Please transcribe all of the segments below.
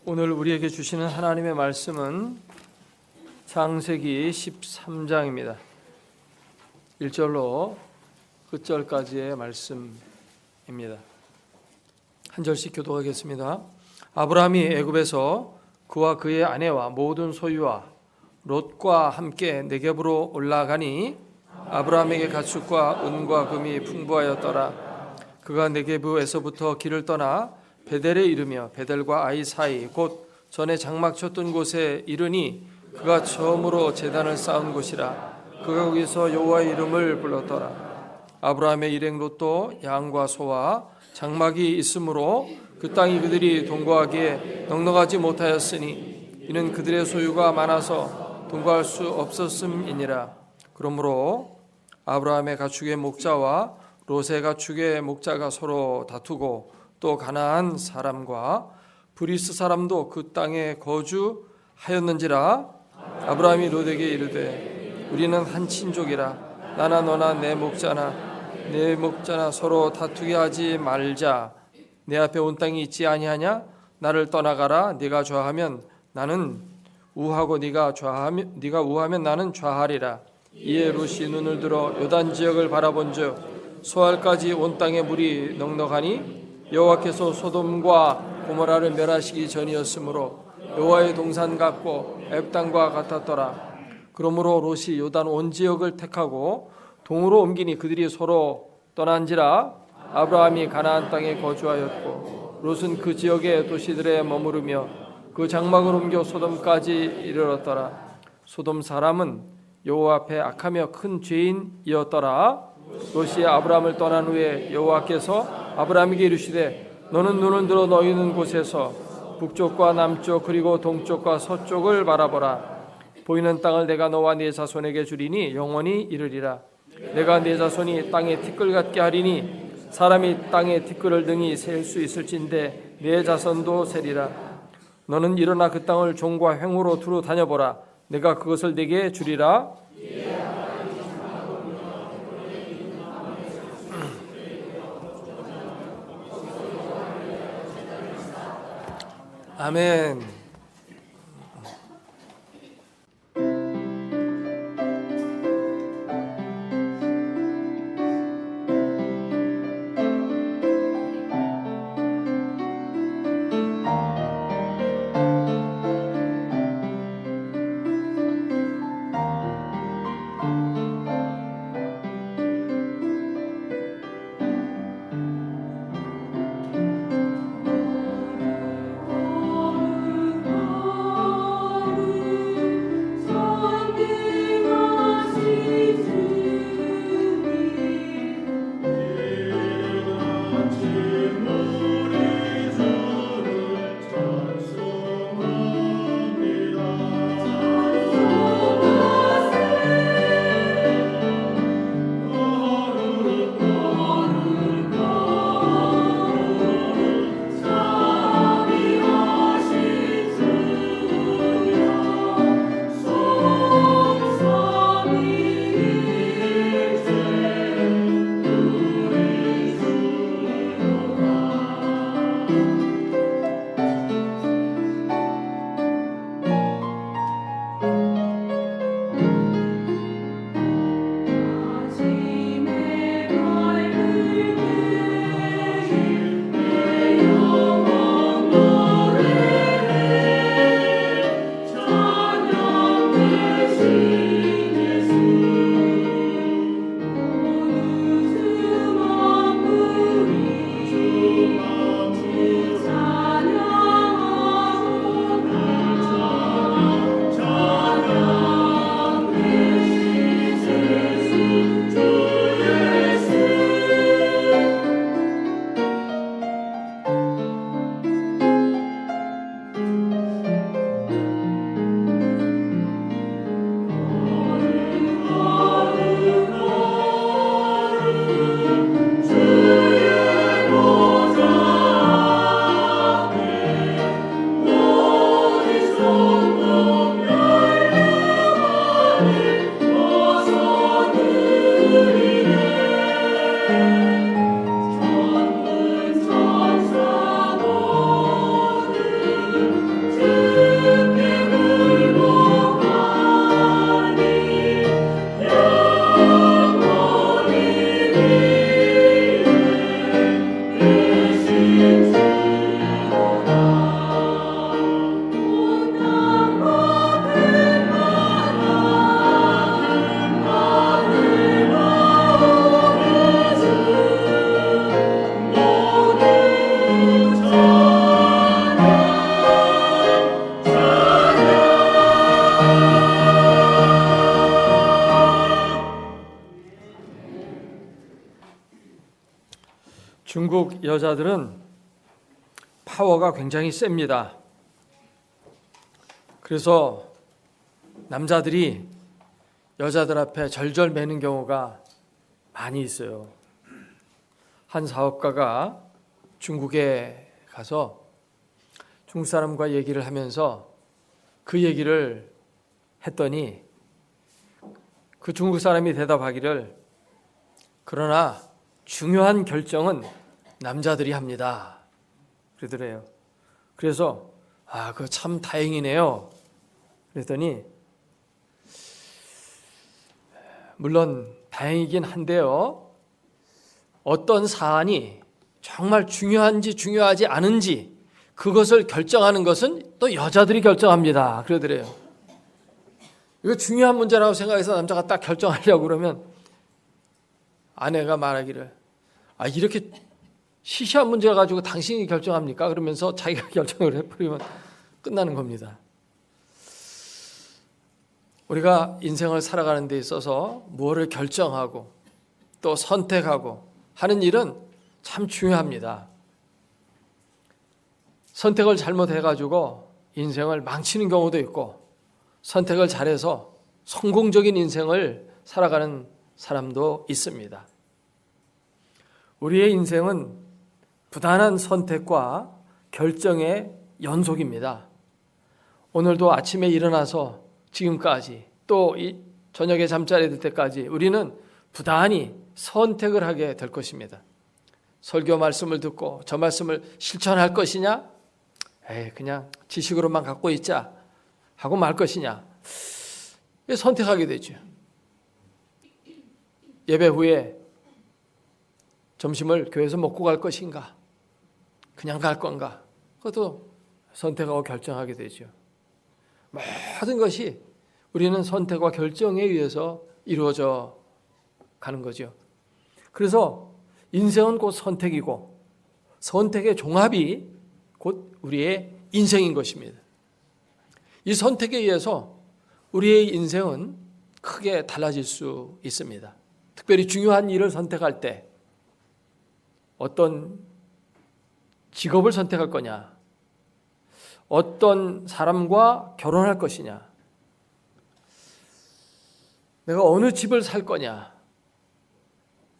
오늘 우리에게 주시는 하나님의 말씀은 창세기 13장입니다. 1절로 끝절까지의 말씀입니다. 한 절씩 교독하겠습니다. 아브라함이 애굽에서 그와 그의 아내와 모든 소유와 롯과 함께 네겝으로 올라가니 아브라함에게 가축과 은과 금이 풍부하였더라. 그가 네겝에서부터 길을 떠나 베델에 이르며 베델과 아이 사이 곧 전에 장막 쳤던 곳에 이르니 그가 처음으로 제단을 쌓은 곳이라. 그가 거기서 여호와의 이름을 불렀더라. 아브라함의 일행 롯도 양과 소와 장막이 있으므로 그 땅이 그들이 동거하기에 넉넉하지 못하였으니 이는 그들의 소유가 많아서 동거할 수 없었음이니라. 그러므로 아브라함의 가축의 목자와 롯의 가축의 목자가 서로 다투고 또 가나안 사람과 브리스 사람도 그 땅에 거주하였는지라. 아브라함이 롯에게 이르되 우리는 한 친족이라 나나 너나 내 목자나 서로 다투게 하지 말자. 내 앞에 온 땅이 있지 아니하냐? 나를 떠나가라. 네가 좌하면 나는 우하고 네가 우하면 나는 좌하리라. 이에 롯이 눈을 들어 요단 지역을 바라본즉 소알까지 온 땅에 물이 넉넉하니 여호와께서 소돔과 고모라를 멸하시기 전이었으므로 여호와의 동산 같고 애굽 땅과 같았더라. 그러므로 롯이 요단 온 지역을 택하고 동으로 옮기니 그들이 서로 떠난지라. 아브라함이 가나안 땅에 거주하였고 롯은 그 지역의 도시들에 머무르며 그 장막을 옮겨 소돔까지 이르렀더라. 소돔 사람은 여호와 앞에 악하며 큰 죄인이었더라. 롯이 아브라함을 떠난 후에 여호와께서 아브라함에게 이르시되 너는 눈을 들어 너희 있는 곳에서 북쪽과 남쪽 그리고 동쪽과 서쪽을 바라보라. 보이는 땅을 내가 너와 네 자손에게 주리니 영원히 이르리라. 내가 네 자손이 땅에 티끌 같게 하리니 사람이 땅에 티끌을 등이 셀 수 있을진데 네 자손도 세리라. 너는 일어나 그 땅을 종과 횡으로 두루 다녀보라. 내가 그것을 네게 주리라. 아멘. 한국 여자들은 파워가 굉장히 셉니다. 그래서 남자들이 여자들 앞에 절절 매는 경우가 많이 있어요. 한 사업가가 중국에 가서 중국 사람과 얘기를 하면서 그 얘기를 했더니 그 중국 사람이 대답하기를, 그러나 중요한 결정은 남자들이 합니다, 그러더래요. 그래서 그거 참 다행이네요 그랬더니, 물론 다행이긴 한데요, 어떤 사안이 정말 중요한지 중요하지 않은지 그것을 결정하는 것은 또 여자들이 결정합니다, 그러더래요. 이거 중요한 문제라고 생각해서 남자가 딱 결정하려고 그러면 아내가 말하기를, 이렇게 시시한 문제 가지고 당신이 결정합니까? 그러면서 자기가 결정을 해버리면 끝나는 겁니다. 우리가 인생을 살아가는 데 있어서 무엇을 결정하고 또 선택하고 하는 일은 참 중요합니다. 선택을 잘못해가지고 인생을 망치는 경우도 있고, 선택을 잘해서 성공적인 인생을 살아가는 사람도 있습니다. 우리의 인생은 부단한 선택과 결정의 연속입니다. 오늘도 아침에 일어나서 지금까지 또 저녁에 잠자리 들 때까지 우리는 부단히 선택을 하게 될 것입니다. 설교 말씀을 듣고 저 말씀을 실천할 것이냐, 그냥 지식으로만 갖고 있자 하고 말 것이냐, 선택하게 되죠. 예배 후에 점심을 교회에서 먹고 갈 것인가, 그냥 갈 건가, 그것도 선택하고 결정하게 되죠. 모든 것이 우리는 선택과 결정에 의해서 이루어져 가는 거죠. 그래서 인생은 곧 선택이고, 선택의 종합이 곧 우리의 인생인 것입니다. 이 선택에 의해서 우리의 인생은 크게 달라질 수 있습니다. 특별히 중요한 일을 선택할 때 어떤 직업을 선택할 거냐, 어떤 사람과 결혼할 것이냐, 내가 어느 집을 살 거냐,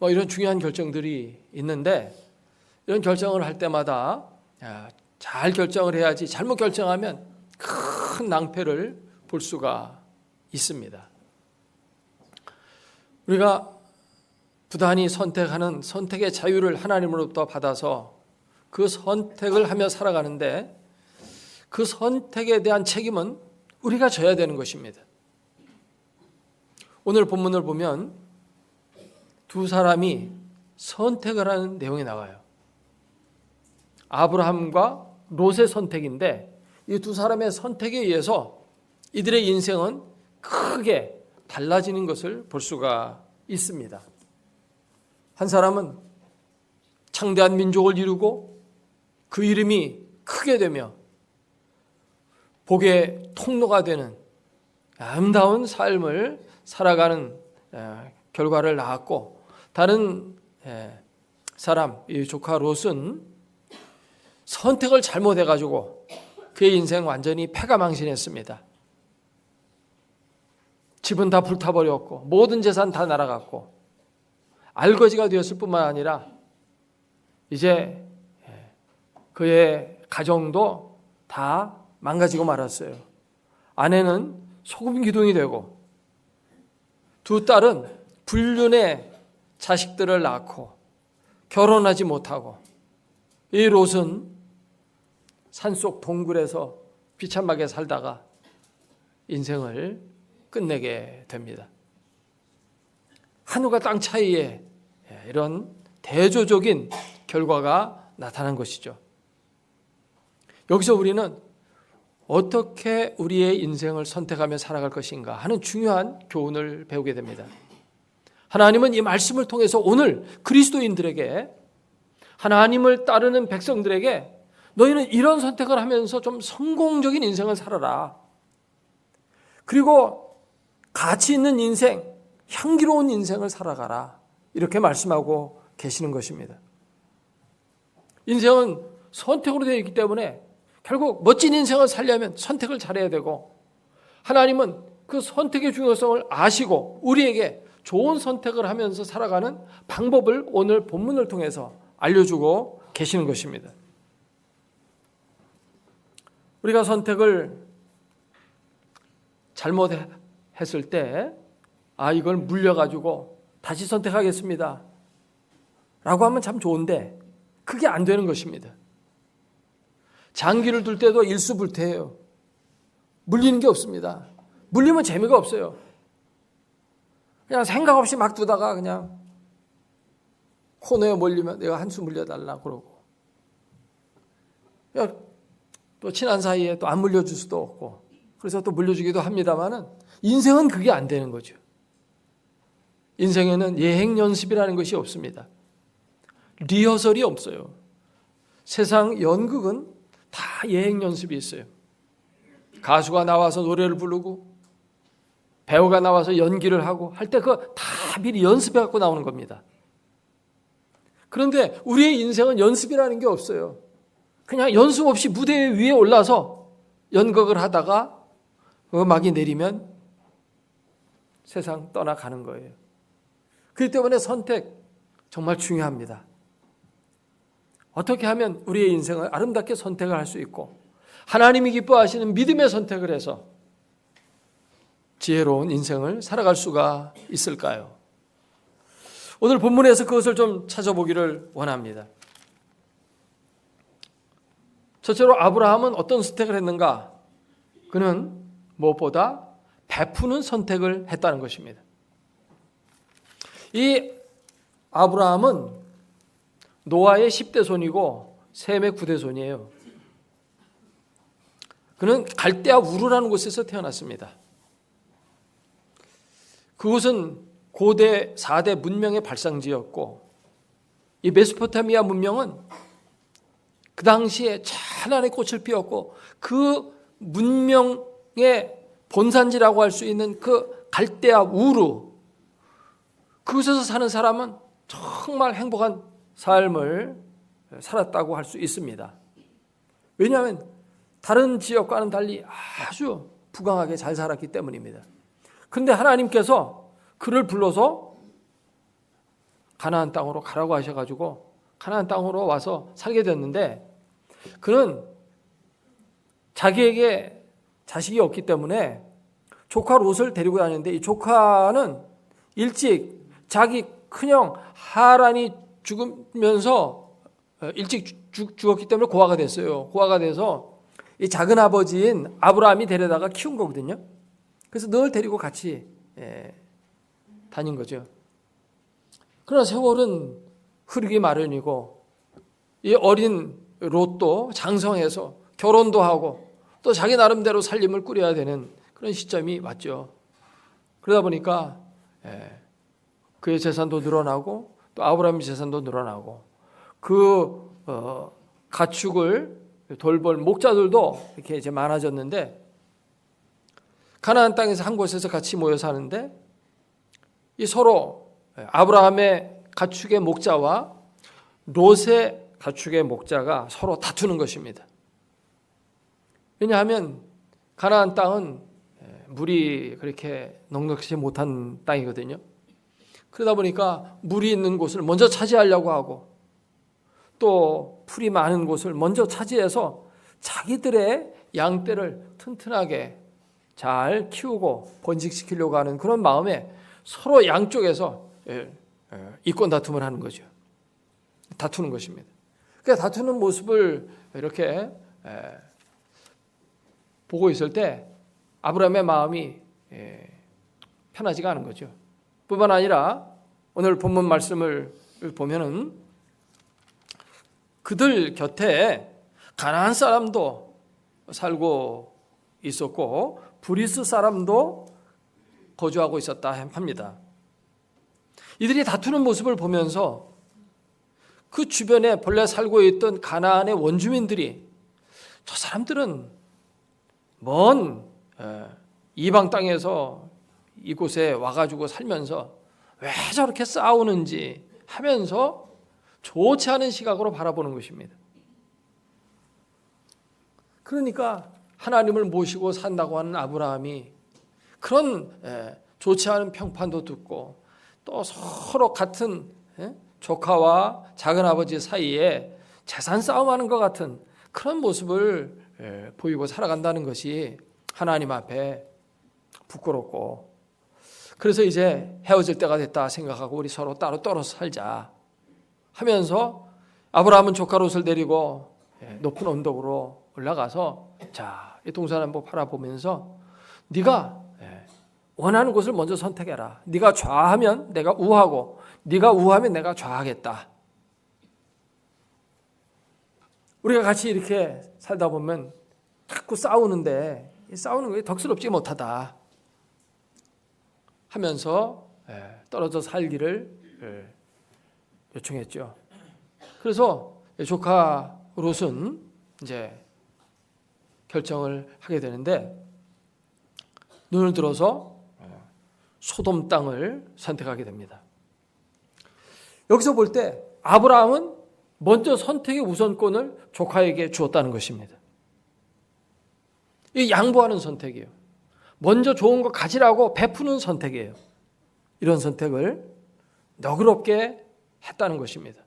이런 중요한 결정들이 있는데, 이런 결정을 할 때마다 잘 결정을 해야지 잘못 결정하면 큰 낭패를 볼 수가 있습니다. 우리가 부단히 선택하는 선택의 자유를 하나님으로부터 받아서 그 선택을 하며 살아가는데, 그 선택에 대한 책임은 우리가 져야 되는 것입니다. 오늘 본문을 보면 두 사람이 선택을 하는 내용이 나와요. 아브라함과 롯의 선택인데, 이 두 사람의 선택에 의해서 이들의 인생은 크게 달라지는 것을 볼 수가 있습니다. 한 사람은 창대한 민족을 이루고 그 이름이 크게 되며 복의 통로가 되는 아름다운 삶을 살아가는 결과를 낳았고, 다른 사람, 이 조카 롯은 선택을 잘못해가지고 그의 인생 완전히 패가망신했습니다. 집은 다 불타버렸고 모든 재산 다 날아갔고 알거지가 되었을 뿐만 아니라 이제 그의 가정도 다 망가지고 말았어요. 아내는 소금 기둥이 되고 두 딸은 불륜의 자식들을 낳고 결혼하지 못하고, 이 롯은 산속 동굴에서 비참하게 살다가 인생을 끝내게 됩니다. 하늘과 땅 차이에 이런 대조적인 결과가 나타난 것이죠. 여기서 우리는 어떻게 우리의 인생을 선택하며 살아갈 것인가 하는 중요한 교훈을 배우게 됩니다. 하나님은 이 말씀을 통해서 오늘 그리스도인들에게, 하나님을 따르는 백성들에게, 너희는 이런 선택을 하면서 좀 성공적인 인생을 살아라, 그리고 가치 있는 인생, 향기로운 인생을 살아가라, 이렇게 말씀하고 계시는 것입니다. 인생은 선택으로 되어 있기 때문에 결국 멋진 인생을 살려면 선택을 잘해야 되고, 하나님은 그 선택의 중요성을 아시고 우리에게 좋은 선택을 하면서 살아가는 방법을 오늘 본문을 통해서 알려주고 계시는 것입니다. 우리가 선택을 잘못했을 때 이걸 물려가지고 다시 선택하겠습니다 라고 하면 참 좋은데 그게 안 되는 것입니다. 장기를 둘 때도 일수불태예요. 물리는 게 없습니다. 물리면 재미가 없어요. 그냥 생각 없이 막 두다가 그냥 코너에 몰리면 내가 한 수 물려달라 그러고, 또 친한 사이에 또 안 물려줄 수도 없고, 그래서 또 물려주기도 합니다만은 인생은 그게 안 되는 거죠. 인생에는 예행 연습이라는 것이 없습니다. 리허설이 없어요. 세상 연극은 다 예행 연습이 있어요. 가수가 나와서 노래를 부르고 배우가 나와서 연기를 하고 할 때 그거 다 미리 연습해 갖고 나오는 겁니다. 그런데 우리의 인생은 연습이라는 게 없어요. 그냥 연습 없이 무대 위에 올라서 연극을 하다가 음악이 내리면 세상 떠나가는 거예요. 그렇기 때문에 선택 정말 중요합니다. 어떻게 하면 우리의 인생을 아름답게 선택을 할 수 있고 하나님이 기뻐하시는 믿음의 선택을 해서 지혜로운 인생을 살아갈 수가 있을까요? 오늘 본문에서 그것을 좀 찾아보기를 원합니다. 첫째로 아브라함은 어떤 선택을 했는가? 그는 무엇보다 베푸는 선택을 했다는 것입니다. 이 아브라함은 노아의 10대 손이고 셈의 9대 손이에요. 그는 갈대아 우르라는 곳에서 태어났습니다. 그곳은 고대 4대 문명의 발상지였고, 이 메소포타미아 문명은 그 당시에 찬란의 꽃을 피웠고, 그 문명의 본산지라고 할 수 있는 그 갈대아 우르, 그곳에서 사는 사람은 정말 행복한 삶을 살았다고 할 수 있습니다. 왜냐하면 다른 지역과는 달리 아주 부강하게 잘 살았기 때문입니다. 그런데 하나님께서 그를 불러서 가나안 땅으로 가라고 하셔가지고 가나안 땅으로 와서 살게 됐는데, 그는 자기에게 자식이 없기 때문에 조카 롯을 데리고 다녔는데, 이 조카는 일찍 자기 큰형 하란이 죽으면서 일찍 죽었기 때문에 고아가 됐어요. 고아가 돼서 이 작은 아버지인 아브라함이 데려다가 키운 거거든요. 그래서 늘 데리고 같이 다닌 거죠. 그러나 세월은 흐르기 마련이고, 이 어린 롯도 장성해서 결혼도 하고 또 자기 나름대로 살림을 꾸려야 되는 그런 시점이 왔죠. 그러다 보니까 그의 재산도 늘어나고 또 아브라함의 재산도 늘어나고, 그 가축을 돌볼 목자들도 이렇게 이제 많아졌는데, 가나안 땅에서 한 곳에서 같이 모여 사는데, 이 서로 아브라함의 가축의 목자와 롯의 가축의 목자가 서로 다투는 것입니다. 왜냐하면 가나안 땅은 물이 그렇게 넉넉지 못한 땅이거든요. 그러다 보니까 물이 있는 곳을 먼저 차지하려고 하고, 또 풀이 많은 곳을 먼저 차지해서 자기들의 양떼를 튼튼하게 잘 키우고 번식시키려고 하는 그런 마음에 서로 양쪽에서 이권 다툼을 하는 거죠. 다투는 것입니다. 그 다투는 모습을 이렇게 보고 있을 때 아브라함의 마음이 편하지가 않은 거죠. 뿐만 아니라 오늘 본문 말씀을 보면은 그들 곁에 가나안 사람도 살고 있었고 브리스 사람도 거주하고 있었다 합니다. 이들이 다투는 모습을 보면서 그 주변에 본래 살고 있던 가나안의 원주민들이, 저 사람들은 먼 이방 땅에서 이곳에 와가지고 살면서 왜 저렇게 싸우는지 하면서 좋지 않은 시각으로 바라보는 것입니다. 그러니까 하나님을 모시고 산다고 하는 아브라함이 그런 좋지 않은 평판도 듣고 또 서로 같은 조카와 작은아버지 사이에 재산 싸움하는 것 같은 그런 모습을 보이고 살아간다는 것이 하나님 앞에 부끄럽고, 그래서 이제 헤어질 때가 됐다 생각하고 우리 서로 따로 떨어져 살자 하면서 아브라함은 조카 롯을 데리고 높은 언덕으로 올라가서 자, 이 동서남북 바라보면서 네가 원하는 곳을 먼저 선택해라. 네가 좌하면 내가 우하고 네가 우하면 내가 좌하겠다. 우리가 같이 이렇게 살다 보면 자꾸 싸우는데 싸우는 게 덕스럽지 못하다 하면서 떨어져 살기를 요청했죠. 그래서 조카 롯은 이제 결정을 하게 되는데 눈을 들어서 소돔 땅을 선택하게 됩니다. 여기서 볼 때 아브라함은 먼저 선택의 우선권을 조카에게 주었다는 것입니다. 이 양보하는 선택이에요. 먼저 좋은 거 가지라고 베푸는 선택이에요. 이런 선택을 너그럽게 했다는 것입니다.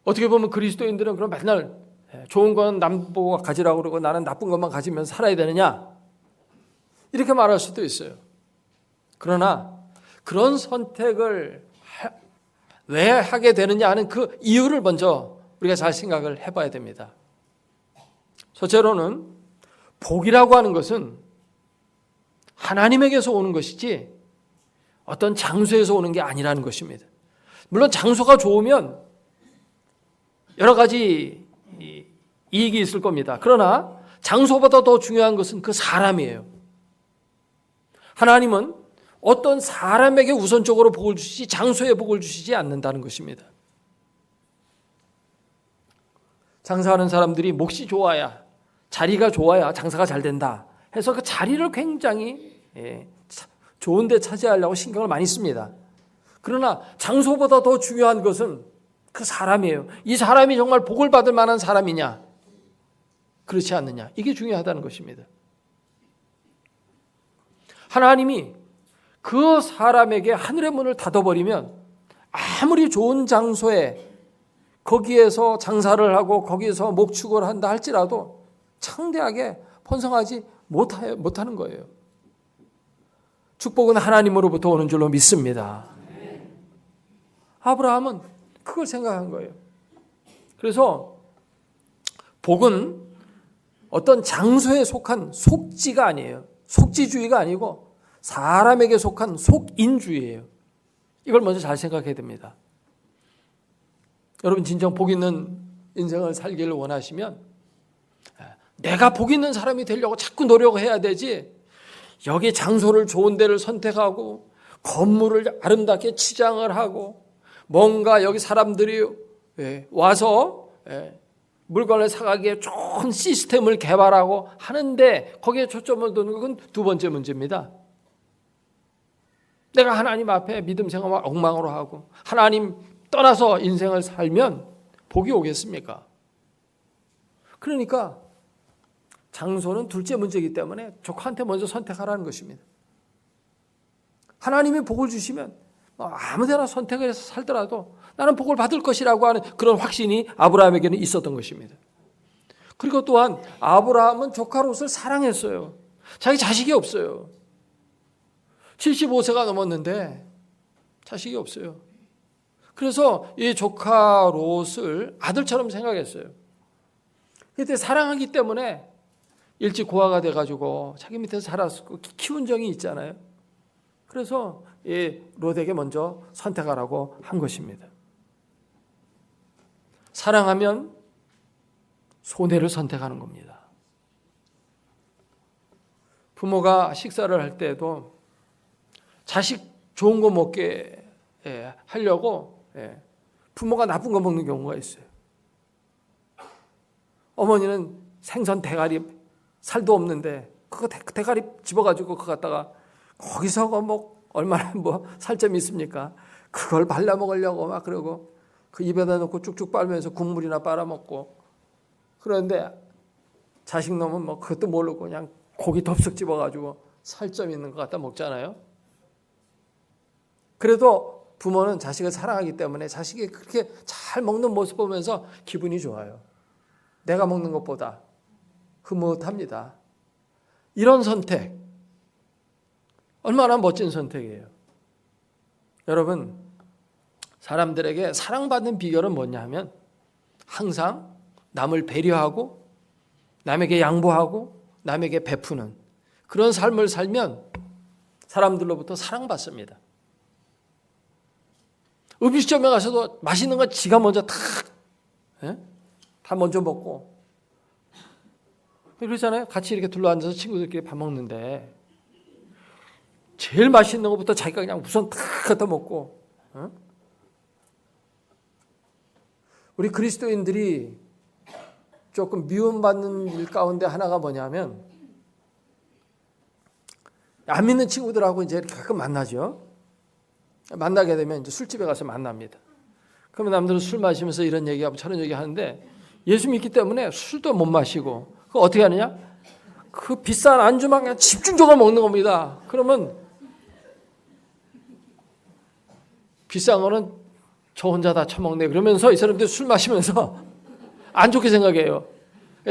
어떻게 보면 그리스도인들은 그럼 맨날 좋은 건 남 보고 가지라고 그러고 나는 나쁜 것만 가지면 살아야 되느냐? 이렇게 말할 수도 있어요. 그러나 그런 선택을 왜 하게 되느냐 하는 그 이유를 먼저 우리가 잘 생각을 해봐야 됩니다. 첫째로는 복이라고 하는 것은 하나님에게서 오는 것이지 어떤 장소에서 오는 게 아니라는 것입니다. 물론 장소가 좋으면 여러 가지 이익이 있을 겁니다. 그러나 장소보다 더 중요한 것은 그 사람이에요. 하나님은 어떤 사람에게 우선적으로 복을 주시지 장소에 복을 주시지 않는다는 것입니다. 장사하는 사람들이 몫이 좋아야, 자리가 좋아야 장사가 잘 된다 해서 그 자리를 굉장히 좋은 데 차지하려고 신경을 많이 씁니다. 그러나 장소보다 더 중요한 것은 그 사람이에요. 이 사람이 정말 복을 받을 만한 사람이냐, 그렇지 않느냐, 이게 중요하다는 것입니다. 하나님이 그 사람에게 하늘의 문을 닫아버리면 아무리 좋은 장소에 거기에서 장사를 하고 거기에서 목축을 한다 할지라도 창대하게 번성하지 못하는 거예요. 축복은 하나님으로부터 오는 줄로 믿습니다. 아브라함은 그걸 생각한 거예요. 그래서 복은 어떤 장소에 속한 속지가 아니에요. 속지주의가 아니고 사람에게 속한 속인주의예요. 이걸 먼저 잘 생각해야 됩니다. 여러분 진정 복 있는 인생을 살기를 원하시면 내가 복 있는 사람이 되려고 자꾸 노력해야 되지, 여기 장소를 좋은 데를 선택하고 건물을 아름답게 치장을 하고 뭔가 여기 사람들이 와서 물건을 사가기에 좋은 시스템을 개발하고 하는데 거기에 초점을 두는 건 두 번째 문제입니다. 내가 하나님 앞에 믿음 생활을 엉망으로 하고 하나님 떠나서 인생을 살면 복이 오겠습니까? 그러니까 장소는 둘째 문제이기 때문에 조카한테 먼저 선택하라는 것입니다. 하나님이 복을 주시면 아무데나 선택을 해서 살더라도 나는 복을 받을 것이라고 하는 그런 확신이 아브라함에게는 있었던 것입니다. 그리고 또한 아브라함은 조카 롯을 사랑했어요. 자기 자식이 없어요. 75세가 넘었는데 자식이 없어요. 그래서 이 조카 롯을 아들처럼 생각했어요. 그때 사랑하기 때문에 일찍 고아가 돼가지고 자기 밑에서 살았고 키운 적이 있잖아요. 그래서 이 롯에게 먼저 선택하라고 한 것입니다. 사랑하면 손해를 선택하는 겁니다. 부모가 식사를 할 때도 자식 좋은 거 먹게 하려고 부모가 나쁜 거 먹는 경우가 있어요. 어머니는 생선 대가리 살도 없는데 그거 대가리 집어가지고 그거 갖다가 거기서 뭐 얼마나 뭐 살점이 있습니까? 그걸 발라먹으려고 막 그러고 그 입에다 넣고 쭉쭉 빨면서 국물이나 빨아먹고, 그런데 자식 놈은 뭐 그것도 모르고 그냥 고기 덥석 집어가지고 살점 있는 것 갖다 먹잖아요. 그래도 부모는 자식을 사랑하기 때문에 자식이 그렇게 잘 먹는 모습 보면서 기분이 좋아요. 내가 먹는 것보다 흐뭇합니다. 이런 선택 얼마나 멋진 선택이에요. 여러분, 사람들에게 사랑받는 비결은 뭐냐 하면 항상 남을 배려하고 남에게 양보하고 남에게 베푸는 그런 삶을 살면 사람들로부터 사랑받습니다. 음식점에 가서도 맛있는 건 지가 먼저 다 먼저 먹고 그러잖아요. 같이 이렇게 둘러앉아서 친구들끼리 밥 먹는데 제일 맛있는 것부터 자기가 그냥 우선 다 갖다 먹고. 우리 그리스도인들이 조금 미움받는 일 가운데 하나가 뭐냐면 안 믿는 친구들하고 이제 가끔 만나죠. 만나게 되면 이제 술집에 가서 만납니다. 그러면 남들은 술 마시면서 이런 얘기하고 저런 얘기하는데 예수 믿기 때문에 술도 못 마시고 그거 어떻게 하느냐? 그 비싼 안주만 그냥 집중적으로 먹는 겁니다. 그러면 비싼 거는 저 혼자 다 처먹네 그러면서 이 사람들 술 마시면서 안 좋게 생각해요.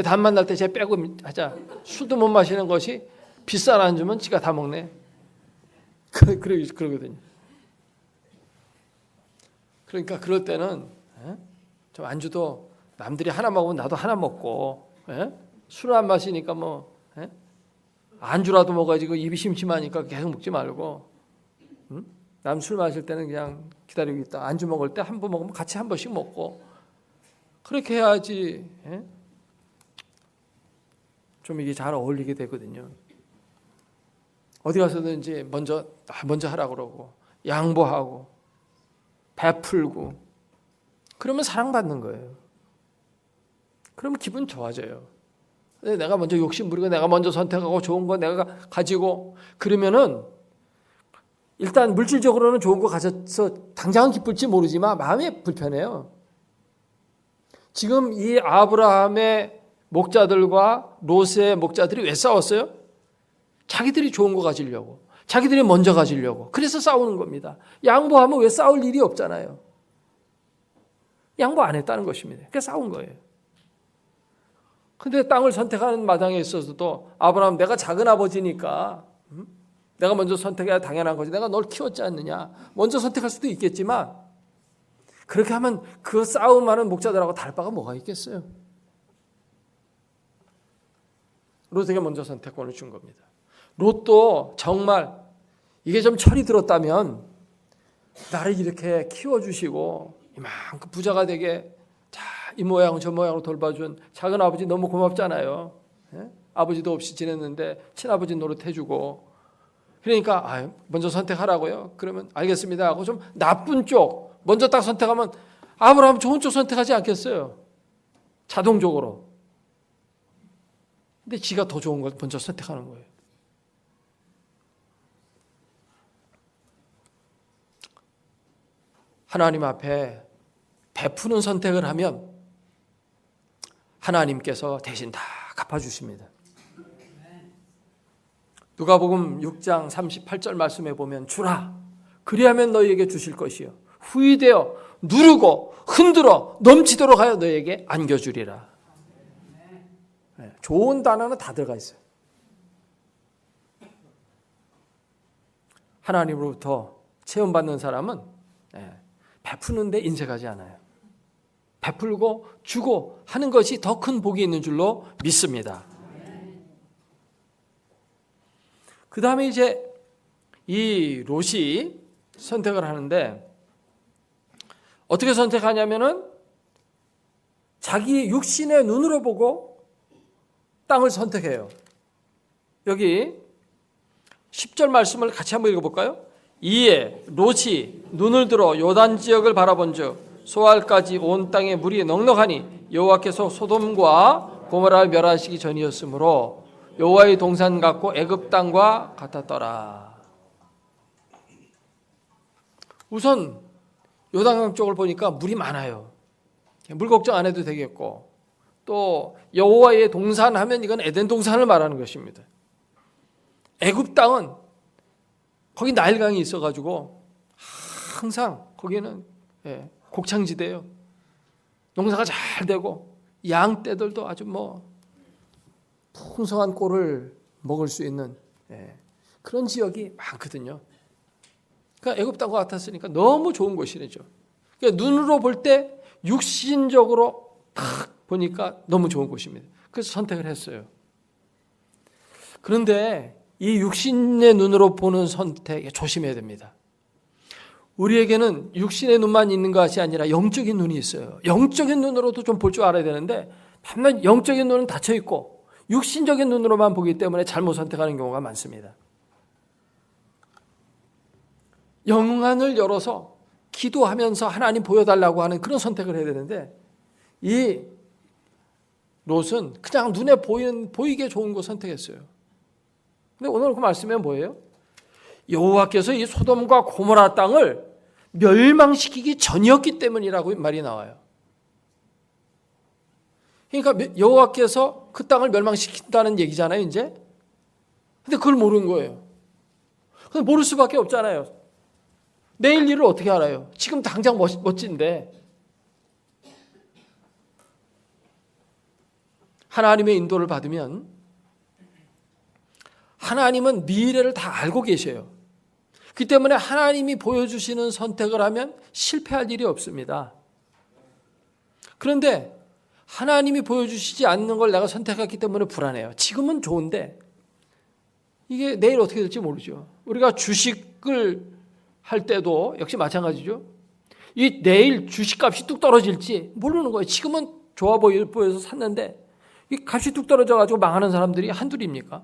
다음 만날 때 쟤 빼고 하자. 술도 못 마시는 것이 비싼 안주면 지가 다 먹네. 그러거든요. 그러니까 그럴 때는 좀 안주도 남들이 하나 먹으면 나도 하나 먹고 술을 안 마시니까 뭐 안주라도 먹어야지 입이 심심하니까 계속 먹지 말고 남 술 마실 때는 그냥 기다리고 있다. 안주 먹을 때 한 번 먹으면 같이 한 번씩 먹고 그렇게 해야지 좀 이게 잘 어울리게 되거든요. 어디 가서든지 먼저 하라고 그러고 양보하고 베풀고 그러면 사랑받는 거예요. 그러면 기분 좋아져요. 내가 먼저 욕심부리고 내가 먼저 선택하고 좋은 거 내가 가지고 그러면은 일단 물질적으로는 좋은 거 가져서 당장은 기쁠지 모르지만 마음이 불편해요. 지금 이 아브라함의 목자들과 롯의 목자들이 왜 싸웠어요? 자기들이 좋은 거 가지려고. 자기들이 먼저 가지려고. 그래서 싸우는 겁니다. 양보하면 왜 싸울 일이 없잖아요. 양보 안 했다는 것입니다. 그러니까 싸운 거예요. 근데 땅을 선택하는 마당에 있어서도 아브라함 내가 작은 아버지니까 내가 먼저 선택해야 당연한 거지. 내가 널 키웠지 않느냐. 먼저 선택할 수도 있겠지만 그렇게 하면 그 싸움하는 목자들하고 다를 바가 뭐가 있겠어요. 롯에게 먼저 선택권을 준 겁니다. 롯도 정말 이게 좀 철이 들었다면 나를 이렇게 키워주시고 이만큼 부자가 되게 이 모양 저 모양으로 돌봐준 작은 아버지 너무 고맙잖아요. 아버지도 없이 지냈는데 친아버지 노릇해주고 그러니까 먼저 선택하라고요. 그러면 알겠습니다 하고 좀 나쁜 쪽 먼저 딱 선택하면 아브라함 좋은 쪽 선택하지 않겠어요. 자동적으로. 근데 지가 더 좋은 걸 먼저 선택하는 거예요. 하나님 앞에 베푸는 선택을 하면 하나님께서 대신 다 갚아주십니다. 누가복음 6장 38절 말씀에 보면 주라 그리하면 너희에게 주실 것이요 후히되어 누르고 흔들어 넘치도록 하여 너희에게 안겨주리라. 좋은 단어는 다 들어가 있어요. 하나님으로부터 체험받는 사람은 베푸는데 인색하지 않아요. 베풀고 주고 하는 것이 더 큰 복이 있는 줄로 믿습니다. 그 다음에 이제 이 롯이 선택을 하는데 어떻게 선택하냐면은 자기 육신의 눈으로 보고 땅을 선택해요. 여기 10절 말씀을 같이 한번 읽어볼까요? 이에 롯이 눈을 들어 요단 지역을 바라본즉 소알까지 온 땅에 물이 넉넉하니 여호와께서 소돔과 고모라를 멸하시기 전이었으므로 여호와의 동산 같고 애굽 땅과 같았더라. 우선 요단강 쪽을 보니까 물이 많아요. 물 걱정 안 해도 되겠고, 또 여호와의 동산 하면 이건 에덴 동산을 말하는 것입니다. 애굽 땅은 거기 나일강이 있어가지고 항상 거기는 곡창지대예요. 농사가 잘 되고 양떼들도 아주 풍성한 꼴을 먹을 수 있는 그런 지역이 많거든요. 그러니까 애굽 땅과 같았으니까 너무 좋은 곳이죠. 그러니까 눈으로 볼 때 육신적으로 딱 보니까 너무 좋은 곳입니다. 그래서 선택을 했어요. 그런데 이 육신의 눈으로 보는 선택에 조심해야 됩니다. 우리에게는 육신의 눈만 있는 것이 아니라 영적인 눈이 있어요. 영적인 눈으로도 좀 볼 줄 알아야 되는데 반면 영적인 눈은 닫혀 있고 육신적인 눈으로만 보기 때문에 잘못 선택하는 경우가 많습니다. 영안을 열어서 기도하면서 하나님 보여달라고 하는 그런 선택을 해야 되는데 이 롯은 그냥 눈에 보이게 좋은 거 선택했어요. 근데 오늘 그 말씀은 뭐예요? 여호와께서 이 소돔과 고모라 땅을 멸망시키기 전이었기 때문이라고 말이 나와요. 그러니까 여호와께서 그 땅을 멸망시킨다는 얘기잖아요, 이제. 근데 그걸 모르는 거예요. 근데 모를 수밖에 없잖아요. 내일 일을 어떻게 알아요? 지금 당장 멋진데. 하나님의 인도를 받으면 하나님은 미래를 다 알고 계셔요. 그렇기 때문에 하나님이 보여주시는 선택을 하면 실패할 일이 없습니다. 그런데 하나님이 보여주시지 않는 걸 내가 선택했기 때문에 불안해요. 지금은 좋은데 이게 내일 어떻게 될지 모르죠. 우리가 주식을 할 때도 역시 마찬가지죠. 이 내일 주식값이 뚝 떨어질지 모르는 거예요. 지금은 좋아 보여서 샀는데 이 값이 뚝 떨어져가지고 망하는 사람들이 한둘입니까?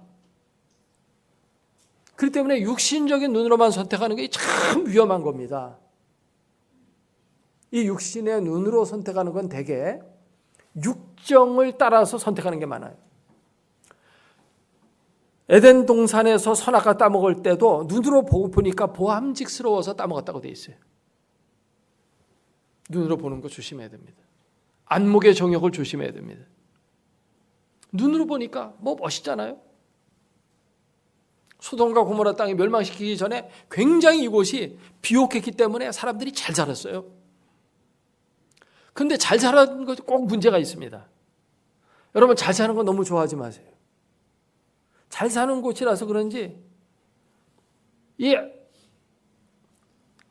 그렇기 때문에 육신적인 눈으로만 선택하는 게 참 위험한 겁니다. 이 육신의 눈으로 선택하는 건 대개 육정을 따라서 선택하는 게 많아요. 에덴 동산에서 선악과 따먹을 때도 눈으로 보니까 보암직스러워서 따먹었다고 돼 있어요. 눈으로 보는 거 조심해야 됩니다. 안목의 정욕을 조심해야 됩니다. 눈으로 보니까 멋있잖아요. 소돔과 고모라 땅이 멸망시키기 전에 굉장히 이곳이 비옥했기 때문에 사람들이 잘 살았어요. 그런데 잘 사는 것도 꼭 문제가 있습니다. 여러분 잘 사는 거 너무 좋아하지 마세요. 잘 사는 곳이라서 그런지 이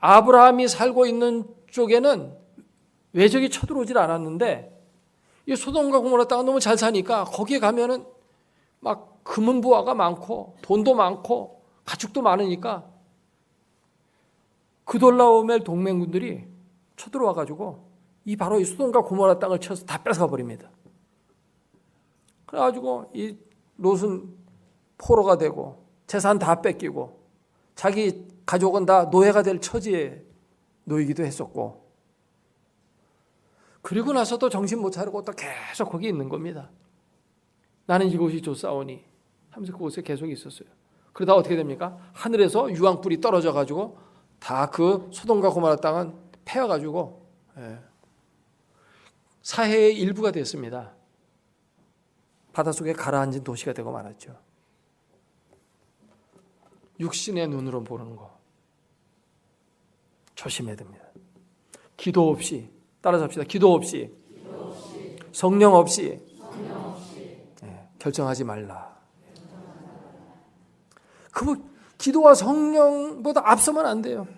아브라함이 살고 있는 쪽에는 외적이 쳐들어오질 않았는데 이 소돔과 고모라 땅은 너무 잘 사니까 거기에 가면은 막 금은 부하가 많고 돈도 많고 가축도 많으니까 그돌라오멜 동맹군들이 쳐들어와 가지고 바로 이 소돔과 고모라 땅을 쳐서 다 뺏어가 버립니다. 그래가지고 이 롯은 포로가 되고 재산 다 뺏기고 자기 가족은 다 노예가 될 처지에 놓이기도 했었고, 그리고 나서도 정신 못 차리고 또 계속 거기 있는 겁니다. 나는 이곳이 좋사오니 하면서 그곳에 계속 있었어요. 그러다 어떻게 됩니까? 하늘에서 유황불이 떨어져 가지고 다 그 소돔과 고모라 땅은 패여 가지고 사해의 일부가 됐습니다. 바닷속에 가라앉은 도시가 되고 말았죠. 육신의 눈으로 보는 거 조심해야 됩니다. 기도 없이, 따라서 합시다. 기도 없이, 성령 없이 결정하지 말라. 기도와 성령보다 앞서면 안 돼요.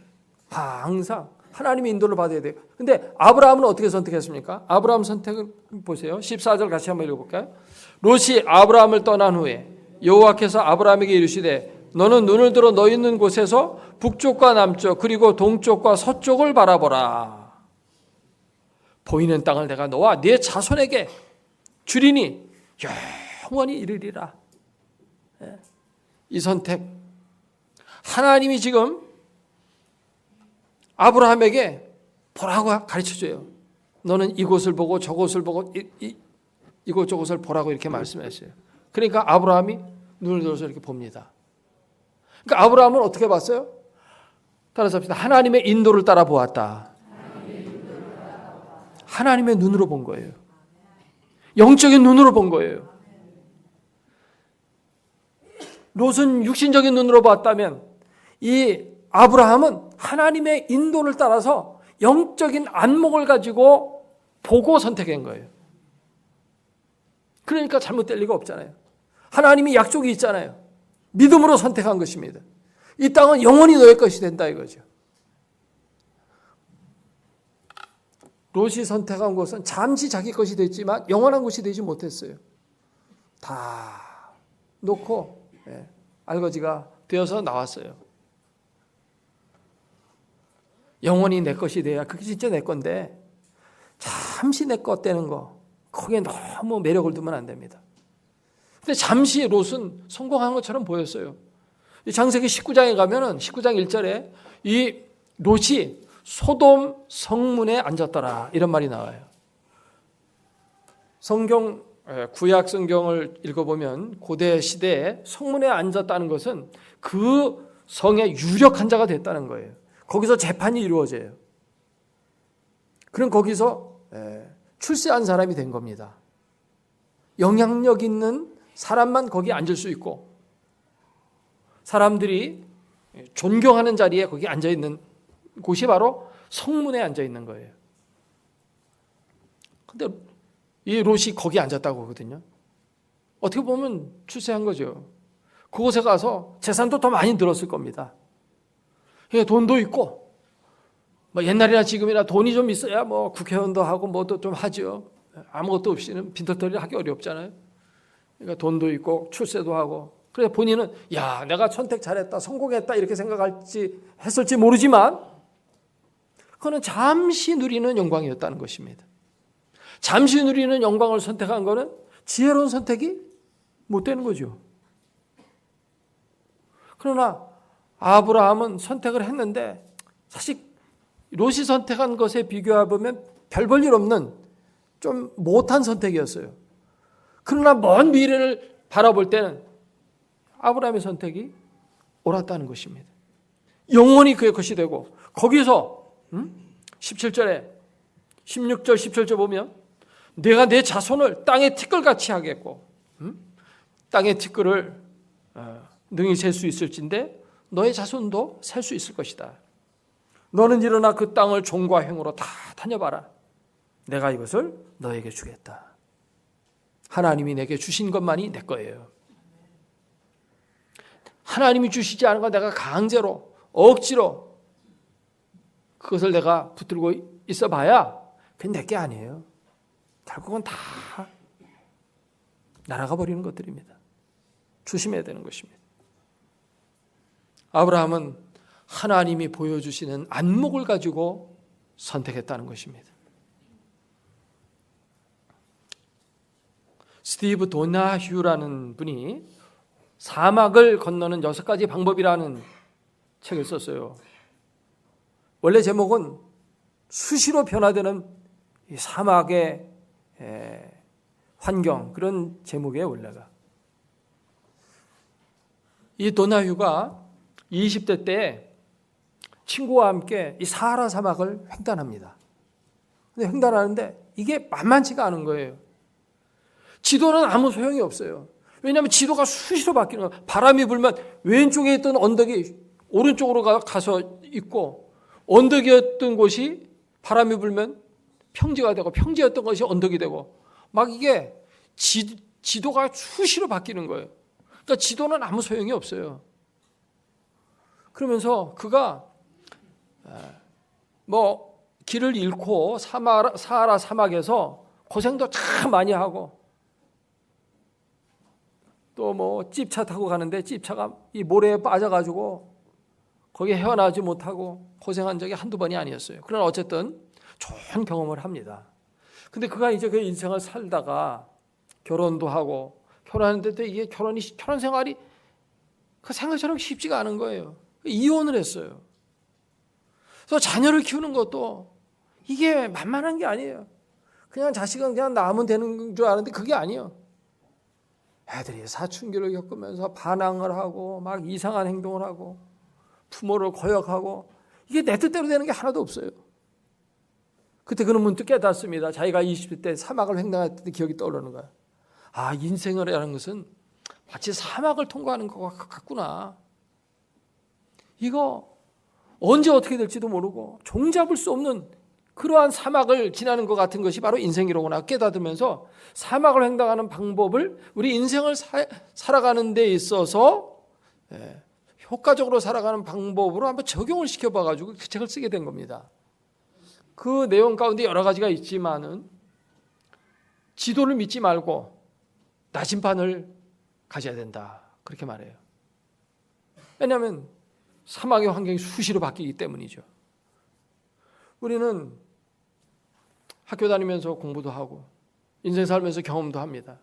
항상 하나님의 인도를 받아야 돼요. 근데 아브라함은 어떻게 선택했습니까? 아브라함 선택을 보세요. 14절 같이 한번 읽어볼까요? 롯이 아브라함을 떠난 후에 여호와께서 아브라함에게 이르시되 너는 눈을 들어 너 있는 곳에서 북쪽과 남쪽 그리고 동쪽과 서쪽을 바라보라. 보이는 땅을 내가 너와 네 자손에게 주리니 영원히 이르리라. 이 선택, 하나님이 지금 아브라함에게 보라고 가르쳐줘요. 너는 이곳을 보고 저곳을 보고 이곳 저곳을 보라고 이렇게 말씀했어요. 그러니까 아브라함이 눈을 들어서 이렇게 봅니다. 그러니까 아브라함은 어떻게 봤어요? 따라서 합시다. 하나님의 인도를 따라 보았다. 하나님의 눈으로 본 거예요. 영적인 눈으로 본 거예요. 롯은 육신적인 눈으로 봤다면 이 아브라함은 하나님의 인도를 따라서 영적인 안목을 가지고 보고 선택한 거예요. 그러니까 잘못될 리가 없잖아요. 하나님이 약속이 있잖아요. 믿음으로 선택한 것입니다. 이 땅은 영원히 너의 것이 된다 이거죠. 롯이 선택한 곳은 잠시 자기 것이 됐지만 영원한 곳이 되지 못했어요. 다 놓고 알거지가 되어서 나왔어요. 영원히 내 것이 돼야 그게 진짜 내 건데 잠시 내 것 되는 거 거기에 너무 매력을 두면 안 됩니다. 근데 잠시 롯은 성공한 것처럼 보였어요. 창세기 19장에 가면은 19장 1절에 이 롯이 소돔 성문에 앉았더라 이런 말이 나와요. 성경 구약 성경을 읽어보면 고대 시대에 성문에 앉았다는 것은 그 성의 유력한 자가 됐다는 거예요. 거기서 재판이 이루어져요. 그럼 거기서 출세한 사람이 된 겁니다. 영향력 있는 사람만 거기 앉을 수 있고 사람들이 존경하는 자리에 거기 앉아 있는 곳이 바로 성문에 앉아 있는 거예요. 근데 이 롯이 거기 앉았다고 하거든요. 어떻게 보면 출세한 거죠. 그곳에 가서 재산도 더 많이 늘었을 겁니다. 돈도 있고 뭐 옛날이나 지금이나 돈이 좀 있어야 뭐 국회의원도 하고 뭐도 좀 하죠. 아무것도 없이는 빈털터리를 하기 어렵잖아요. 그러니까 돈도 있고 출세도 하고 그래서 본인은 야 내가 선택 잘했다 성공했다 이렇게 했을지 모르지만 그거는 잠시 누리는 영광이었다는 것입니다. 잠시 누리는 영광을 선택한 거는 지혜로운 선택이 못 되는 거죠. 그러나 아브라함은 선택을 했는데 사실 롯이 선택한 것에 비교해보면 별 볼 일 없는 좀 못한 선택이었어요. 그러나 먼 미래를 바라볼 때는 아브라함의 선택이 옳았다는 것입니다. 영원히 그의 것이 되고 거기서 17절에 16절 17절 보면 내가 내 자손을 땅의 티끌같이 하겠고 땅의 티끌을 능히 셀 수 있을진데 너의 자손도 셀 수 있을 것이다. 너는 일어나 그 땅을 종과 행으로 다 다녀봐라. 내가 이것을 너에게 주겠다. 하나님이 내게 주신 것만이 내 거예요. 하나님이 주시지 않은 건 내가 강제로 억지로 그것을 내가 붙들고 있어 봐야 그게 내 게 아니에요. 결국은 다 날아가 버리는 것들입니다. 조심해야 되는 것입니다. 아브라함은 하나님이 보여주시는 안목을 가지고 선택했다는 것입니다. 스티브 도나휴라는 분이 사막을 건너는 6가지 방법이라는 책을 썼어요. 원래 제목은 수시로 변화되는 이 사막의 환경 그런 제목이에요. 원래가. 이 도나휴가 20대 때 친구와 함께 이 사하라 사막을 횡단합니다. 근데 횡단하는데 이게 만만치가 않은 거예요. 지도는 아무 소용이 없어요. 왜냐하면 지도가 수시로 바뀌는 거예요. 바람이 불면 왼쪽에 있던 언덕이 오른쪽으로 가서 있고 언덕이었던 곳이 바람이 불면 평지가 되고 평지였던 것이 언덕이 되고 막 이게 지도가 수시로 바뀌는 거예요. 그러니까 지도는 아무 소용이 없어요. 그러면서 그가 뭐 길을 잃고 사하라 사막에서 고생도 참 많이 하고 또 뭐 찝차 타고 가는데 찝차가 이 모래에 빠져가지고 거기에 헤어나오지 못하고 고생한 적이 한두 번이 아니었어요. 그러나 어쨌든 좋은 경험을 합니다. 근데 그가 이제 그 인생을 살다가 결혼도 하고 결혼했는데 이게 결혼 생활이 그 생각처럼 쉽지가 않은 거예요. 이혼을 했어요. 그래서 자녀를 키우는 것도 이게 만만한 게 아니에요. 그냥 자식은 그냥 낳으면 되는 줄 아는데 그게 아니에요. 애들이 사춘기를 겪으면서 반항을 하고 막 이상한 행동을 하고 부모를 거역하고 이게 내 뜻대로 되는 게 하나도 없어요. 그때 그는 문득 깨닫습니다. 자기가 20대 때 사막을 횡단했을 때 기억이 떠오르는 거야. 아, 인생을 하는 것은 마치 사막을 통과하는 것과 같구나. 이거 언제 어떻게 될지도 모르고 종잡을 수 없는 그러한 사막을 지나는 것 같은 것이 바로 인생이로구나 깨닫으면서 사막을 횡단하는 방법을 우리 인생을 살아가는 데 있어서 효과적으로 살아가는 방법으로 한번 적용을 시켜봐가지고 그 책을 쓰게 된 겁니다. 그 내용 가운데 여러 가지가 있지만은 지도를 믿지 말고 나침반을 가져야 된다. 그렇게 말해요. 왜냐하면 사막의 환경이 수시로 바뀌기 때문이죠. 우리는 학교 다니면서 공부도 하고 인생 살면서 경험도 합니다.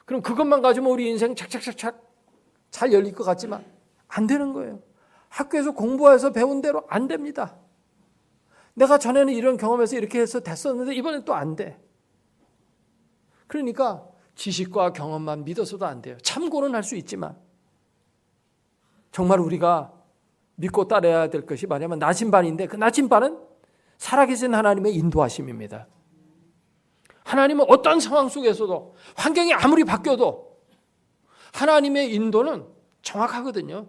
그럼 그것만 가지면 우리 인생 착착착착 잘 열릴 것 같지만 안 되는 거예요. 학교에서 공부해서 배운 대로 안 됩니다. 내가 전에는 이런 경험에서 이렇게 해서 됐었는데 이번엔 또 안 돼. 그러니까 지식과 경험만 믿어서도 안 돼요. 참고는 할 수 있지만 정말 우리가 믿고 따라야 될 것이 뭐냐면 나침반인데 그 나침반은 살아계신 하나님의 인도하심입니다. 하나님은 어떤 상황 속에서도 환경이 아무리 바뀌어도 하나님의 인도는 정확하거든요.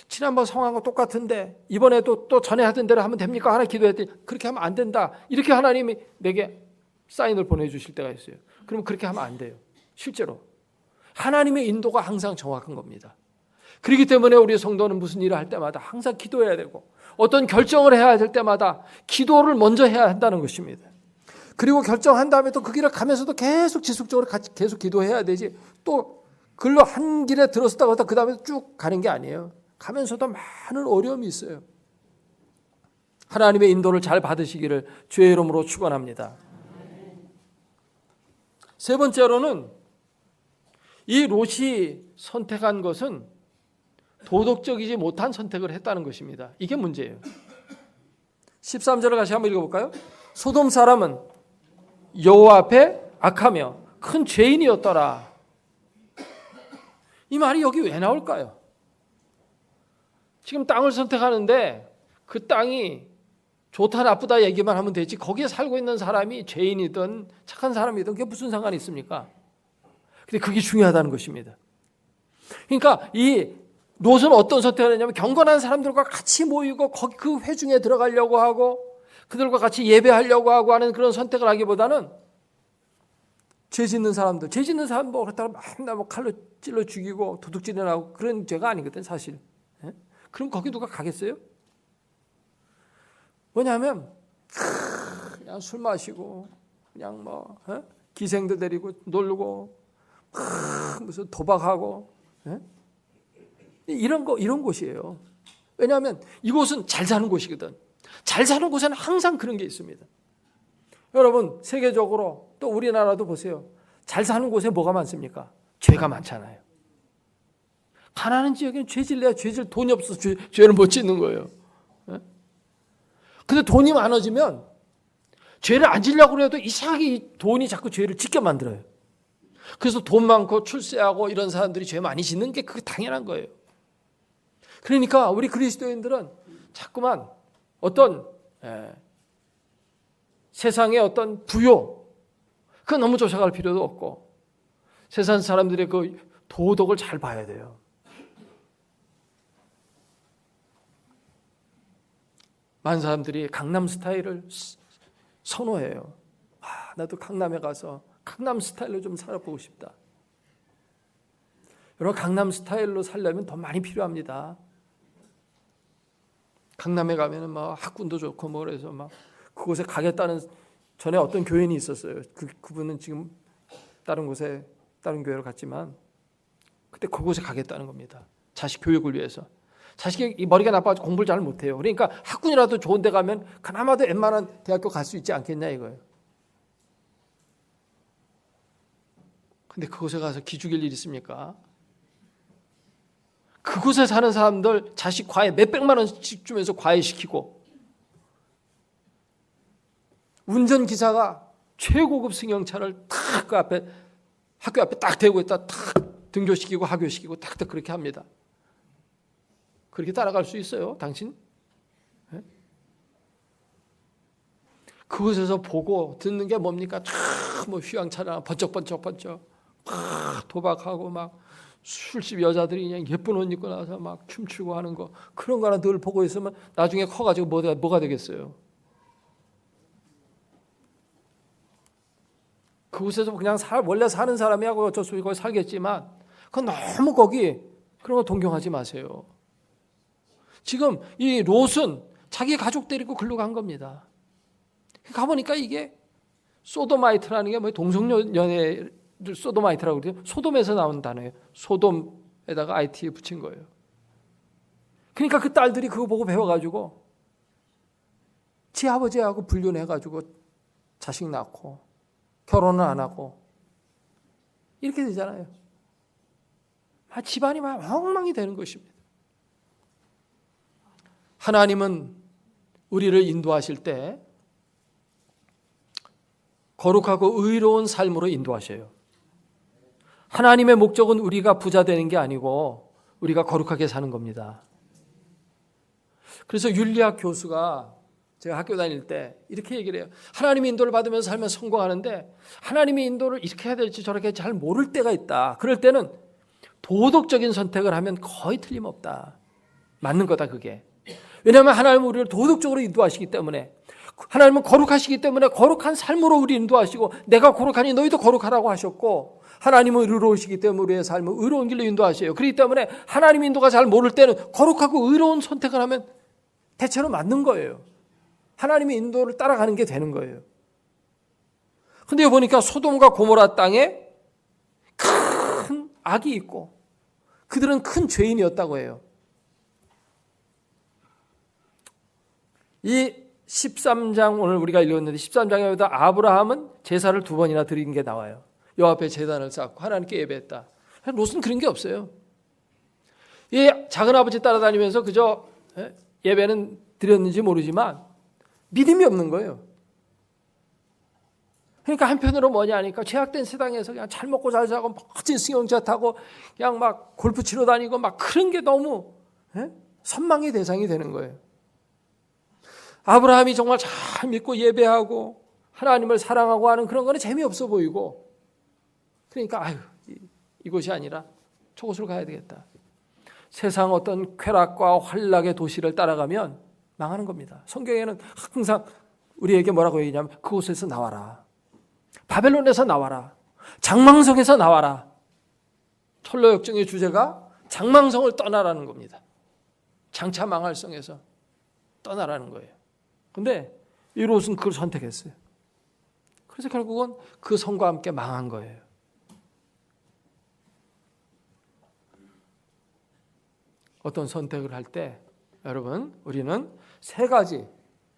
지난번 상황과 똑같은데 이번에도 또 전에 하던 대로 하면 됩니까? 하나 기도했더니 그렇게 하면 안 된다. 이렇게 하나님이 내게 사인을 보내주실 때가 있어요. 그럼 그렇게 하면 안 돼요. 실제로 하나님의 인도가 항상 정확한 겁니다. 그렇기 때문에 우리 성도는 무슨 일을 할 때마다 항상 기도해야 되고 어떤 결정을 해야 될 때마다 기도를 먼저 해야 한다는 것입니다. 그리고 결정한 다음에 또 그 길을 가면서도 계속 지속적으로 계속 기도해야 되지 또 글로 한 길에 들었다고 해서 그 다음에 쭉 가는 게 아니에요. 가면서도 많은 어려움이 있어요. 하나님의 인도를 잘 받으시기를 주의 이름으로 축원합니다. 세 번째로는 이 롯이 선택한 것은 도덕적이지 못한 선택을 했다는 것입니다. 이게 문제예요. 13절을 다시 한번 읽어볼까요? 소돔 사람은 여호와 앞에 악하며 큰 죄인이었더라. 이 말이 여기 왜 나올까요? 지금 땅을 선택하는데 그 땅이 좋다 나쁘다 얘기만 하면 되지 거기에 살고 있는 사람이 죄인이든 착한 사람이든 그게 무슨 상관이 있습니까? 근데 그게 중요하다는 것입니다. 그러니까 이 롯은 어떤 선택을 했냐면 경건한 사람들과 같이 모이고 거기 그 회중에 들어가려고 하고 그들과 같이 예배하려고 하고 하는 그런 선택을 하기보다는 죄 짓는 사람들 뭐 그렇다고 맨날 뭐 칼로 찔러 죽이고 도둑질을 하고 그런 죄가 아니거든 사실. 그럼 거기 누가 가겠어요? 뭐냐면 그냥 술 마시고 그냥 뭐 기생들 데리고 놀고 무슨 도박하고 이런 곳이에요. 왜냐하면 이곳은 잘 사는 곳이거든. 잘 사는 곳에는 항상 그런 게 있습니다. 여러분 세계적으로 또 우리나라도 보세요. 잘 사는 곳에 뭐가 많습니까? 죄가 많잖아요. 가난한 지역에는 죄 질래야 죄 질 돈이 없어서 죄를 못 짓는 거예요. 근데 돈이 많아지면 죄를 안 지려고 해도 이상하게 이 돈이 자꾸 죄를 짓게 만들어요. 그래서 돈 많고 출세하고 이런 사람들이 죄 많이 짓는 게 그게 당연한 거예요. 그러니까 우리 그리스도인들은 자꾸만 어떤 세상의 어떤 부요 그건 너무 쫓아갈 필요도 없고 세상 사람들의 그 도덕을 잘 봐야 돼요. 많은 사람들이 강남 스타일을 선호해요. 나도 강남에 가서 강남 스타일로 좀 살아보고 싶다. 여러분 강남 스타일로 살려면 돈 많이 필요합니다. 강남에 가면은 막 학군도 좋고 뭐 그래서 막 그곳에 가겠다는 전에 어떤 교인이 있었어요. 그분은 지금 다른 곳에 다른 교회로 갔지만 그때 그곳에 가겠다는 겁니다. 자식 교육을 위해서. 자식이 머리가 나빠서 공부를 잘 못해요. 그러니까 학군이라도 좋은 데 가면 그나마도 웬만한 대학교 갈 수 있지 않겠냐 이거예요. 근데 그곳에 가서 기죽일 일 있습니까? 그곳에 사는 사람들 자식 과외 몇백만 원씩 주면서 과외시키고 운전기사가 최고급 승용차를 탁 그 앞에 학교 앞에 딱 대고 있다 탁 등교시키고 하교시키고 탁 그렇게 합니다. 그렇게 따라갈 수 있어요, 당신? 그곳에서 보고 듣는 게 뭡니까? 뭐 휘황찬란 번쩍번쩍 막 도박하고 막 술집 여자들이 그냥 예쁜 옷 입고 나서 막 춤추고 하는 거, 그런 거나 늘 보고 있으면 나중에 커가지고 뭐가 되겠어요? 그곳에서 그냥 원래 사는 사람이 하고 어쩔 수 없이 살겠지만 그건 너무 그런 거 동경하지 마세요. 지금 이 롯은 자기 가족 데리고 글로 간 겁니다. 가보니까 이게 소도마이트라는 게 뭐 동성연애 소도마이트라고 그러죠. 소돔에서 나온 단어예요. 소돔에다가 IT 붙인 거예요. 그러니까 그 딸들이 그거 보고 배워가지고 지 아버지하고 불륜해가지고 자식 낳고 결혼은 안 하고 이렇게 되잖아요. 집안이 막 엉망이 되는 것입니다. 하나님은 우리를 인도하실 때 거룩하고 의로운 삶으로 인도하셔요. 하나님의 목적은 우리가 부자 되는 게 아니고 우리가 거룩하게 사는 겁니다. 그래서 윤리학 교수가 제가 학교 다닐 때 이렇게 얘기를 해요. 하나님의 인도를 받으면서 살면 성공하는데 하나님의 인도를 이렇게 해야 될지 저렇게 잘 모를 때가 있다. 그럴 때는 도덕적인 선택을 하면 거의 틀림없다. 맞는 거다 그게. 왜냐하면 하나님은 우리를 도덕적으로 인도하시기 때문에, 하나님은 거룩하시기 때문에 거룩한 삶으로 우리 인도하시고, 내가 거룩하니 너희도 거룩하라고 하셨고, 하나님은 의로우시기 때문에 우리의 삶을 의로운 길로 인도하셔요. 그렇기 때문에 하나님 인도가 잘 모를 때는 거룩하고 의로운 선택을 하면 대체로 맞는 거예요. 하나님의 인도를 따라가는 게 되는 거예요. 근데 보니까 소돔과 고모라 땅에 큰 악이 있고 그들은 큰 죄인이었다고 해요. 이 13장 오늘 우리가 읽었는데 13장에 보다 아브라함은 제사를 2번이나 드린 게 나와요. 여호와 앞에 제단을 쌓고 하나님께 예배했다. 롯은 그런 게 없어요. 이 작은 아버지 따라다니면서 그저 예배는 드렸는지 모르지만 믿음이 없는 거예요. 그러니까 한편으로 뭐냐 하니까 죄악된 세상에서 그냥 잘 먹고 잘 자고 멋진 승용차 타고 그냥 막 골프 치러 다니고 막 그런 게 너무 선망의 대상이 되는 거예요. 아브라함이 정말 잘 믿고 예배하고 하나님을 사랑하고 하는 그런 거는 재미없어 보이고, 그러니까 이곳이 아니라 저곳으로 가야 되겠다. 세상 어떤 쾌락과 환락의 도시를 따라가면 망하는 겁니다. 성경에는 항상 우리에게 뭐라고 얘기냐면 그곳에서 나와라. 바벨론에서 나와라. 장망성에서 나와라. 철로 역정의 주제가 장망성을 떠나라는 겁니다. 장차 망할 성에서 떠나라는 거예요. 근데 이 롯은 그걸 선택했어요. 그래서 결국은 그 성과 함께 망한 거예요. 어떤 선택을 할 때 여러분, 우리는 3가지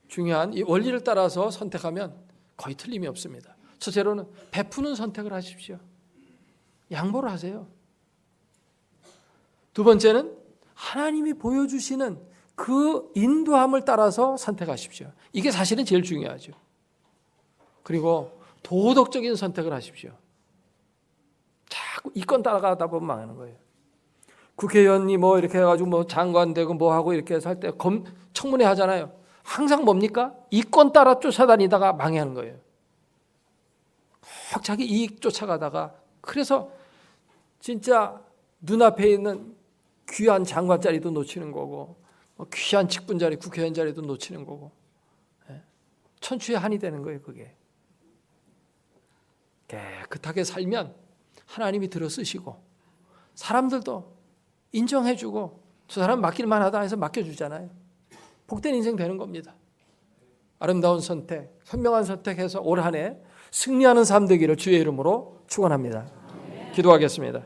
중요한 이 원리를 따라서 선택하면 거의 틀림이 없습니다. 첫째로는 베푸는 선택을 하십시오. 양보를 하세요. 2번째는 하나님이 보여주시는 그 인도함을 따라서 선택하십시오. 이게 사실은 제일 중요하죠. 그리고 도덕적인 선택을 하십시오. 자꾸 이권 따라가다 보면 망하는 거예요. 국회의원이 뭐 이렇게 해가지고 뭐 장관 되고 뭐 하고 이렇게 해서 할 때 청문회 하잖아요. 항상 뭡니까? 이권 따라 쫓아다니다가 망하는 거예요. 꼭 자기 이익 쫓아가다가, 그래서 진짜 눈앞에 있는 귀한 장관 자리도 놓치는 거고 귀한 직분 자리, 국회의원 자리도 놓치는 거고 천추의 한이 되는 거예요. 그게 깨끗하게 살면 하나님이 들어쓰시고 사람들도 인정해주고 저 사람 맡길만 하다 해서 맡겨주잖아요. 복된 인생 되는 겁니다. 아름다운 선택, 현명한 선택해서 올 한 해 승리하는 삶 되기를 주의 이름으로 축원합니다. 기도하겠습니다.